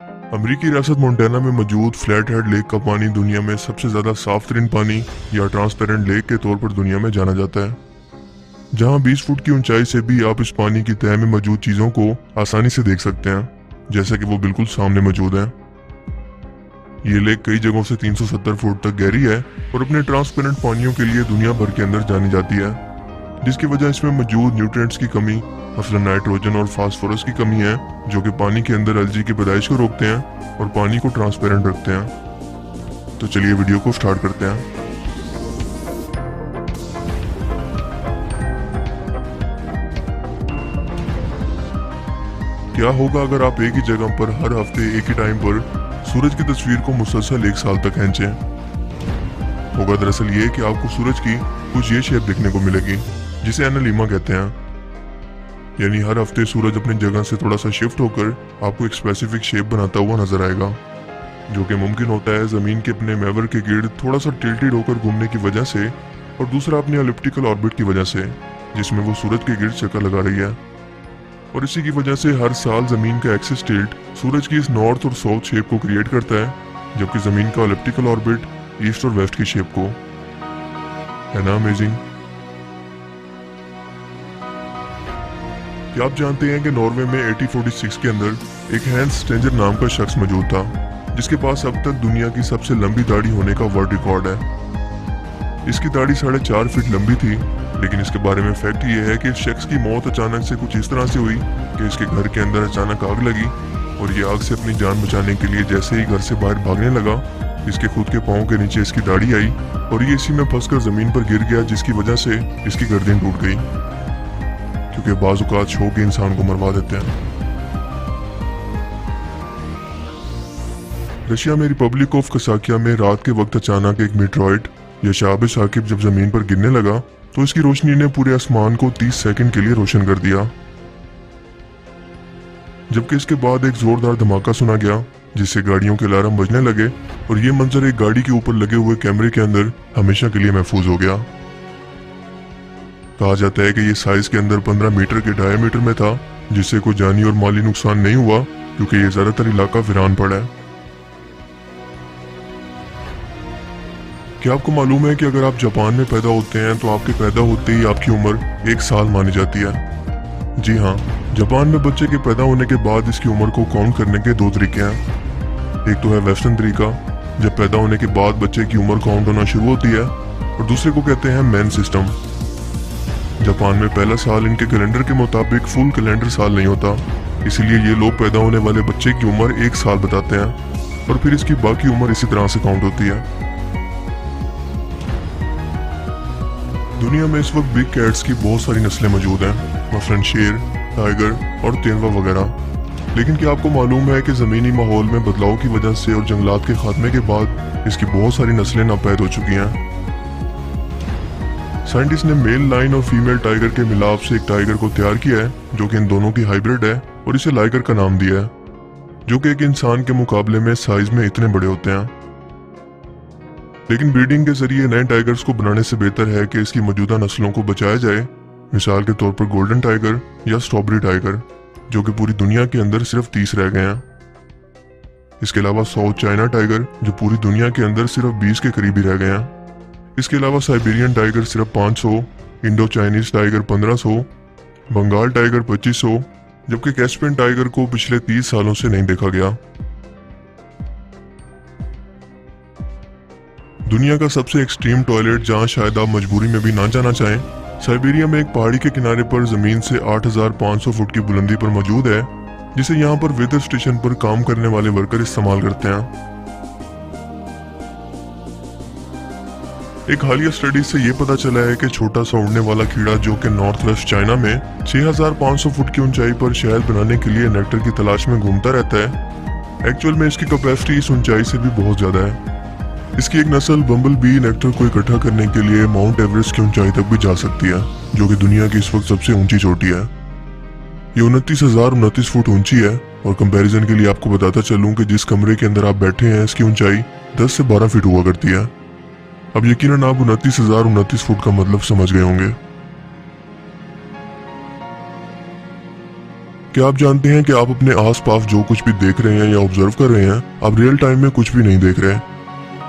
अमेरिकी रियासत मोंटाना में मौजूद फ्लैट हेड लेक का पानी दुनिया में सबसे ज़्यादा साफ तरीन पानी या ट्रांसपेरेंट लेक के तौर पर दुनिया में जाना जाता है, जहां 20 फुट की ऊंचाई से भी आप इस पानी की तह में मौजूद चीज़ों को आसानी से देख सकते हैं, जैसा कि वो बिल्कुल सामने मौजूद है। ये लेक कई जगहों से 370 फुट तक गहरी है और अपने ट्रांसपेरेंट पानियों के लिए दुनिया भर के अंदर जानी जाती है, जिसकी वजह इसमें मौजूद न्यूट्रिएंट्स की कमी, मसलन नाइट्रोजन और फास्फोरस की कमी है, जो कि पानी के अंदर अलजी की पैदाइश को रोकते हैं और पानी को ट्रांसपेरेंट रखते हैं। तो चलिए वीडियो को स्टार्ट करते हैं। क्या होगा अगर आप एक ही जगह पर हर हफ्ते एक ही टाइम पर सूरज की तस्वीर को मुसलसल एक साल तक खींचें? होगा दरअसल ये कि आपको सूरज की कुछ ये शेप देखने को मिलेगी, जिसे एनालिमा कहते हैं। यानी हर हफ्ते सूरज अपनी जगह से थोड़ा सा शिफ्ट होकर आपको एक स्पेसिफिक शेप बनाता हुआ नजर आएगा, जो कि मुमकिन होता है जमीन के अपने महवर के गिर्द थोड़ा सा टिल्टेड होकर घूमने की वजह से, और दूसरा अपनी एलिप्टिकल ऑर्बिट की वजह से, जिसमें वो सूरज के गिर्द चक्कर लगा रही है। और इसी की वजह से हर साल जमीन का एक्सिस टिल्ट सूरज की इस नॉर्थ और साउथ शेप को क्रिएट करता है, जबकि जमीन का एलिप्टिकल ऑर्बिट ईस्ट और वेस्ट की शेप को। है ना अमेजिंग? क्या आप जानते हैं कि नॉर्वे में 1846 के अंदर एक हैंस स्टेंजर नाम का शख्स मौजूद था, जिसके पास अब तक दुनिया की सबसे लंबी दाढ़ी होने का वर्ल्ड रिकॉर्ड है। इसकी दाढ़ी 4.5 फीट लंबी थी, लेकिन इसके बारे में फैक्ट ये है कि इस शख्स की मौत अचानक से कुछ इस तरह से हुई कि इसके घर के अंदर अचानक आग लगी, और ये आग से अपनी जान बचाने के लिए जैसे ही घर से बाहर भागने लगा, इसके खुद के पाँव के नीचे इसकी दाढ़ी आई और ये इसी में फंसकर जमीन पर गिर गया, जिसकी वजह से इसकी गर्दन टूट गई, क्योंकि बाजुकात शौक इंसान को मरवा देते हैं। रशिया में रिपब्लिक ऑफ कसाकिया में रात के वक्त अचानक एक मीटरॉइड या शाब साकिब जब जमीन पर गिरने लगा, तो इसकी रोशनी ने पूरे आसमान को 30 सेकंड के लिए रोशन कर दिया, जबकि इसके बाद एक जोरदार धमाका सुना गया, जिससे गाड़ियों के अलार्म बजने लगे, और ये मंजर एक गाड़ी के ऊपर लगे हुए कैमरे के अंदर हमेशा के लिए महफूज हो गया। कहा जाता है कि ये साइज के अंदर 15 मीटर के डायमीटर में था, जिससे कोई जानी और माली नुकसान नहीं हुआ, क्योंकि ये ज्यादातर इलाका वीरान पड़ा है। क्या आपको मालूम है कि अगर आप जापान में पैदा होते हैं तो आपके पैदा होते ही आपकी उम्र 1 साल मानी जाती है? जी हाँ, जापान में बच्चे के पैदा होने के बाद इसकी उम्र को काउंट करने के 2 तरीके हैं। एक तो है वेस्टर्न तरीका, जब पैदा होने के बाद बच्चे की उम्र काउंट होना शुरू होती है, और दूसरे को कहते हैं मैन सिस्टम। जापान में पहला साल इनके कैलेंडर के मुताबिक फुल कैलेंडर साल नहीं होता, इसीलिए ये लोग पैदा होने वाले बच्चे की उम्र 1 साल बताते हैं, और फिर इसकी बाकी उम्र इसी तरह से काउंट होती है। दुनिया में इस वक्त बिग कैट्स की बहुत सारी नस्लें मौजूद हैं, मसलन शेर, टाइगर और तेंदुआ वगैरह। लेकिन क्या आपको मालूम है कि ज़मीनी माहौल में बदलाव की वजह से और जंगलात के खात्मे के बाद इसकी बहुत सारी नस्लें नापैद हो चुकी हैं। साइंटिस्ट ने मेल लाइन और फीमेल टाइगर के मिलाप से एक टाइगर को तैयार किया है, जो कि इन दोनों की हाइब्रिड है, और इसे लाइगर का नाम दिया है, जो कि एक इंसान के मुकाबले में साइज में इतने बड़े होते हैं। लेकिन ब्रीडिंग के जरिए नए टाइगर्स को बनाने से बेहतर है कि इसकी मौजूदा नस्लों को बचाया जाए, मिसाल के तौर पर गोल्डन टाइगर या स्ट्रॉबेरी टाइगर, जो कि पूरी दुनिया के अंदर सिर्फ 30 रह गए हैं। इसके अलावा साउथ चाइना टाइगर, जो पूरी दुनिया के अंदर सिर्फ 20 के करीब ही रह गए हैं। इसके अलावा साइबेरियन टाइगर सिर्फ 500, Indo Chinese tiger 1500, Bengal tiger 2500, जबकि कैस्पियन टाइगर को पिछले 30 सालों से नहीं देखा गया। दुनिया का सबसे एक्सट्रीम टॉयलेट, जहां शायद आप मजबूरी में भी ना जाना चाहें, साइबेरिया में एक पहाड़ी के किनारे पर जमीन से 8500 फुट की बुलंदी पर मौजूद है, जिसे यहाँ पर वेदर स्टेशन पर काम करने वाले वर्कर इस्तेमाल करते हैं। एक हालिया स्टडी से ये पता चला है कि छोटा सा उड़ने वाला कीड़ा, जो कि नॉर्थ वेस्ट चाइना में 6500 फुट की ऊंचाई पर शहद बनाने के लिए नेक्टर की तलाश में घूमता रहता है, एक्चुअल में इसकी कैपेसिटी इस ऊंचाई से भी बहुत ज्यादा है। इसकी एक नस्ल बम्बल बी नेक्टर को इकट्ठा करने के लिए माउंट एवरेस्ट की ऊंचाई तक भी जा सकती है, जो कि दुनिया की इस वक्त सबसे ऊंची चोटी है। ये 29,029 फुट ऊंची है, और कंपैरिजन के लिए आपको बताता चलूं कि जिस कमरे के अंदर आप बैठे हैं, इसकी ऊंचाई 10 से 12 फीट हुआ करती है। अब यकीनन आप 29,029 फुट का मतलब समझ गए होंगे। क्या आप जानते हैं कि आप अपने आसपास जो कुछ भी देख रहे हैं या ऑब्जर्व कर रहे हैं, आप रियल टाइम में कुछ भी नहीं देख रहे।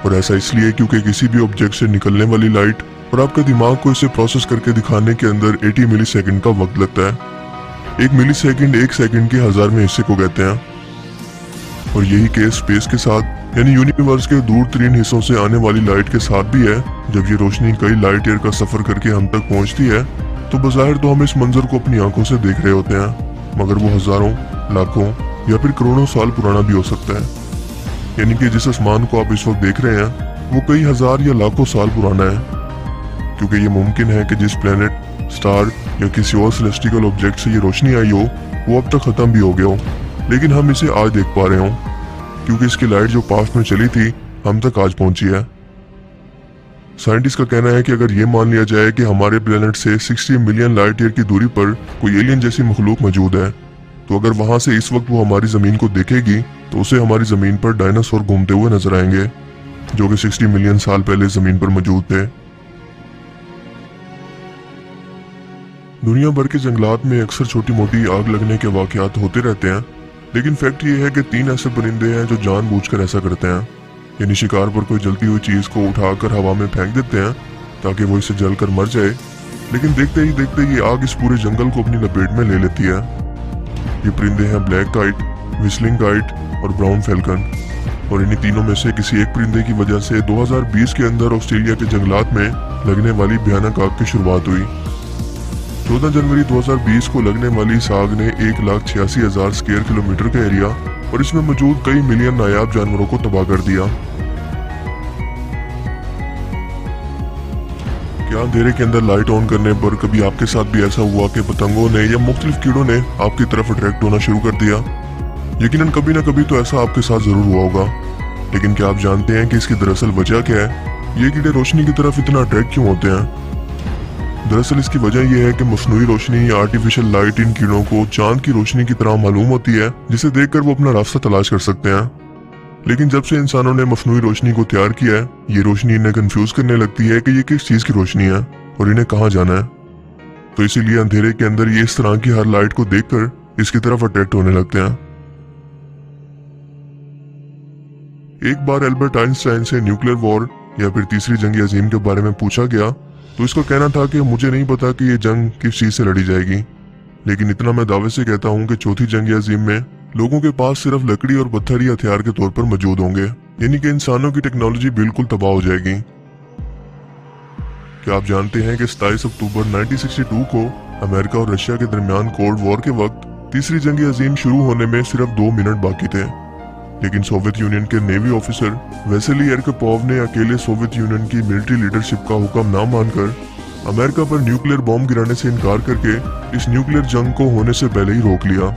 और ऐसा इसलिए क्योंकि किसी भी ऑब्जेक्ट से निकलने वाली लाइट और आपके दिमाग को इसे प्रोसेस करके दिखाने के अंदर 80 मिली सेकेंड का वक्त लगता है। 1 मिली सेकेंड 1 सेकेंड के 1000वें हिस्से को कहते हैं। और यही केस स्पेस के साथ यानी यूनिवर्स के दूर तरीन हिस्सों से आने वाली लाइट के साथ भी है। जब ये रोशनी कई लाइट ईयर का सफर करके हम तक पहुंचती है तो बज़ाहिर तो हम इस मंजर को अपनी आंखों से देख रहे होते हैं, मगर वो हजारों, लाखों या फिर करोड़ों साल पुराना भी हो सकता है। यानी कि जिस आसमान को आप इस वक्त देख रहे हैं वो कई हजार या लाखों साल पुराना है। क्योंकि ये मुमकिन है कि जिस प्लेनेट, स्टार या किसी और सेलेस्टिकल ऑब्जेक्ट से ये रोशनी आई हो वो अब तक खत्म भी हो गया हो, लेकिन हम इसे आज देख पा रहे हो क्योंकि इसकी लाइट जो पास्ट में चली थी हम तक आज पहुंची है। साइंटिस्ट का कहना है कि अगर ये मान लिया जाए कि हमारे प्लेनेट से 60 मिलियन लाइट ईयर की दूरी पर कोई एलियन जैसी मखलूक मौजूद है, तो अगर वहां से इस वक्त वो हमारी जमीन को देखेगी तो उसे हमारी जमीन पर डायनासोर घूमते हुए नजर आएंगे, जो कि 60 मिलियन साल पहले जमीन पर मौजूद थे। दुनिया भर के जंगलात में अक्सर छोटी मोटी आग लगने के वाकयात होते रहते हैं, लेकिन फैक्ट ये है कि 3 ऐसे परिंदे हैं जो जानबूझकर ऐसा करते हैं। यानी शिकार पर कोई जलती हुई चीज को उठाकर हवा में फेंक देते हैं ताकि वो इसे जलकर मर जाए, लेकिन देखते ही देखते ये आग इस पूरे जंगल को अपनी लपेट में ले लेती है। ये परिंदे हैं ब्लैक काइट, व्हिस्लिंग काइट और ब्राउन फैल्कन। और इन्हीं तीनों में से किसी एक परिंदे की वजह से 2020 के अंदर ऑस्ट्रेलिया के जंगलात में लगने वाली भयानक आग की शुरुआत हुई। 14 जनवरी 2020 को लगने वाली इस आग ने 1,86,000 स्क्वायर किलोमीटर का एरिया और इसमें मौजूद कई मिलियन नायाब जानवरों को तबाह कर दिया। क्या अंधेरे के अंदर लाइट ऑन करने पर कभी आपके साथ भी ऐसा हुआ कि पतंगों ने या मुख्तलिफ कीड़ों ने आपकी तरफ अट्रैक्ट होना शुरू कर दिया? यकीनन कभी ना कभी तो ऐसा आपके साथ जरूर हुआ होगा, लेकिन क्या आप जानते हैं कि इसकी दरअसल वजह क्या है? ये कीड़े रोशनी की तरफ इतना अट्रैक्ट क्यों होते हैं? दरअसल इसकी वजह यह है कि मसनूई रोशनी या आर्टिफिशियल लाइट इन कीड़ों को चांद की रोशनी की तरह मालूम होती है, जिसे देखकर वो अपना रास्ता तलाश कर सकते हैं। लेकिन जब से इंसानों ने मसनूई रोशनी को तैयार किया है, ये रोशनी इन्हें कंफ्यूज करने लगती है कि ये किस चीज की रोशनी है और इन्हें कहाँ जाना है। तो इसीलिए अंधेरे के अंदर ये इस तरह की हर लाइट को देखकर इसकी तरफ अट्रैक्ट होने लगते हैं। एक बार एल्बर्ट आइंस्टाइन से न्यूक्लियर वॉर या फिर तीसरी जंग अजीम के बारे में पूछा गया तो इसका कहना था कि मुझे नहीं पता कि ये जंग किस चीज से लड़ी जाएगी, लेकिन इतना मैं दावे से कहता हूँ कि चौथी जंग अजीम में लोगों के पास सिर्फ लकड़ी और पत्थर ही हथियार के तौर पर मौजूद होंगे, यानी कि इंसानों की टेक्नोलॉजी बिल्कुल तबाह हो जाएगी। क्या आप जानते हैं कि 27 अक्टूबर 1962 को अमेरिका और रशिया के दरमियान कोल्ड वॉर के वक्त तीसरी जंग अजीम शुरू होने में सिर्फ 2 मिनट बाकी थे, लेकिन सोवियत यूनियन के नेवी ऑफिसर वेसेली एरकपोव ने अकेले सोवियत यूनियन की मिलिट्री लीडरशिप का हुक्म ना मानकर अमेरिका पर न्यूक्लियर बॉम्ब गिराने से इनकार करके इस न्यूक्लियर जंग को होने से पहले ही रोक लिया।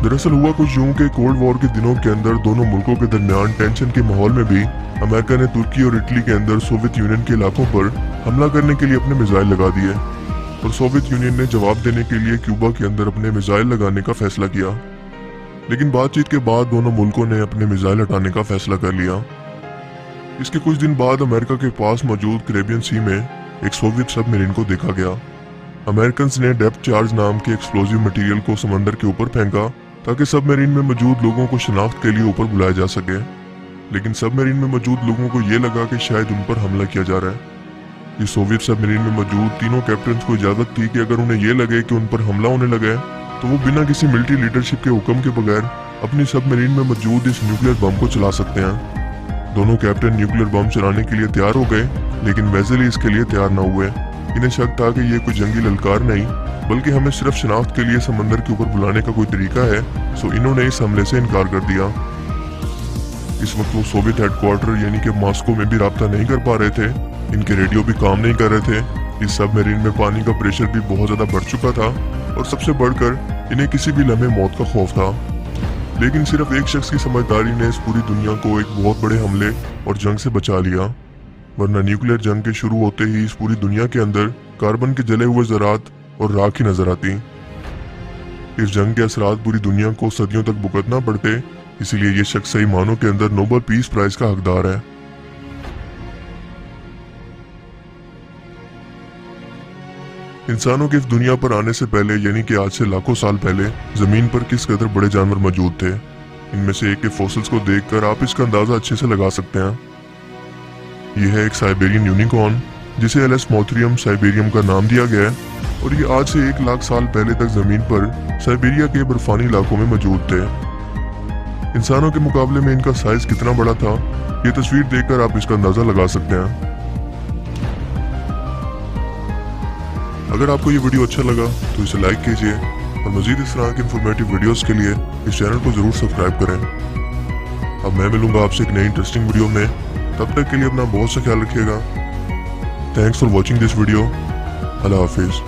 दरअसल हुआ कुछ यूं कि कोल्ड वॉर के दिनों के अंदर दोनों मुल्कों के दरमियान टेंशन के माहौल में भी अमेरिका ने तुर्की और इटली के अंदर सोवियत यूनियन के इलाकों पर हमला करने के लिए अपने मिसाइल लगा दिए और सोवियत यूनियन ने जवाब देने के लिए क्यूबा के अंदर अपने मिसाइल लगाने का फैसला किया। लेकिन बातचीत के बाद दोनों मुल्कों ने अपने मिसाइल हटाने का फैसला कर लिया। इसके कुछ दिन बाद अमेरिका के पास मौजूद कैरेबियन सी में एक सोवियत सबमरीन को देखा गया। अमेरिकन ने डेप्थ चार्ज नाम के एक्सप्लोजिव मटेरियल को समंदर के ऊपर फेंका ताकि सबमरीन में मौजूद लोगों को शिनाख्त के लिए ऊपर बुलाया जा सके, लेकिन सबमरीन में मौजूद लोगों को ये लगा कि शायद उन पर हमला किया जा रहा है। इस सोवियत सबमरीन में मौजूद तीनों कैप्टन को इजाजत थी कि अगर उन्हें ये लगे कि उन पर हमला होने लगा है तो वो बिना किसी मिलिट्री लीडरशिप के हुक्म के बगैर अपनी सबमरीन में मौजूद इस न्यूक्लियर बम को चला सकते हैं। दोनों कैप्टन न्यूक्लियर बम चलाने के लिए तैयार हो गए, लेकिन वेसेली इसके लिए तैयार न हुए। इन्हें शक था कि ये कोई जंगी ललकार नहीं बल्कि हमें सिर्फ शिनाख्त के लिए समंदर के ऊपर बुलाने का कोई तरीका है, सो इन्होंने इस हमले से इनकार कर दिया। इस वक्त वो सोवियत हेडक्वार्टर यानी कि मॉस्को में भी राब्ता नहीं कर पा रहे थे, इनके रेडियो भी काम नहीं कर रहे थे। इस सबमरीन में पानी का प्रेशर भी बहुत ज्यादा बढ़ चुका था और सबसे बढ़कर इन्हें किसी भी लम्हे मौत का खौफ था। लेकिन सिर्फ एक शख्स की समझदारी ने इस पूरी दुनिया को एक बहुत बड़े हमले और जंग से बचा लिया, वरना न्यूक्लियर जंग के शुरू होते ही इस पूरी दुनिया के अंदर कार्बन के जले हुए ज़रात और राख ही नजर आती। इस जंग के असरात पूरी दुनिया को सदियों तक भुगतना पड़ते, इसीलिए ये शख्स सही मानों के अंदर नोबेल पीस प्राइज का हकदार है। इंसानों के इस दुनिया पर आने से पहले यानी कि आज से लाखों साल पहले जमीन पर किस कदर बड़े जानवर मौजूद थे। इनमें से एक के फॉसिल्स को देखकर आप इसका अंदाजा अच्छे से लगा सकते हैं। यह है एक साइबेरियन यूनिकॉर्न जिसे एलएस मोथरियम साइबेरियम का नाम दिया गया है और ये आज से 1 लाख साल पहले तक जमीन पर साइबेरिया के बर्फानी इलाकों में मौजूद थे। इंसानों के मुकाबले में इनका साइज कितना बड़ा था ये तस्वीर देखकर आप इसका अंदाजा लगा सकते हैं। अगर आपको ये वीडियो अच्छा लगा तो इसे लाइक कीजिए और मजीद इस तरह के इंफॉर्मेटिव वीडियोस के लिए इस चैनल को जरूर सब्सक्राइब करें। अब मैं मिलूंगा आपसे एक नई इंटरेस्टिंग वीडियो में, तब तक के लिए अपना बहुत सा ख्याल रखिएगा। Thanks for watching this video. Allah Hafiz.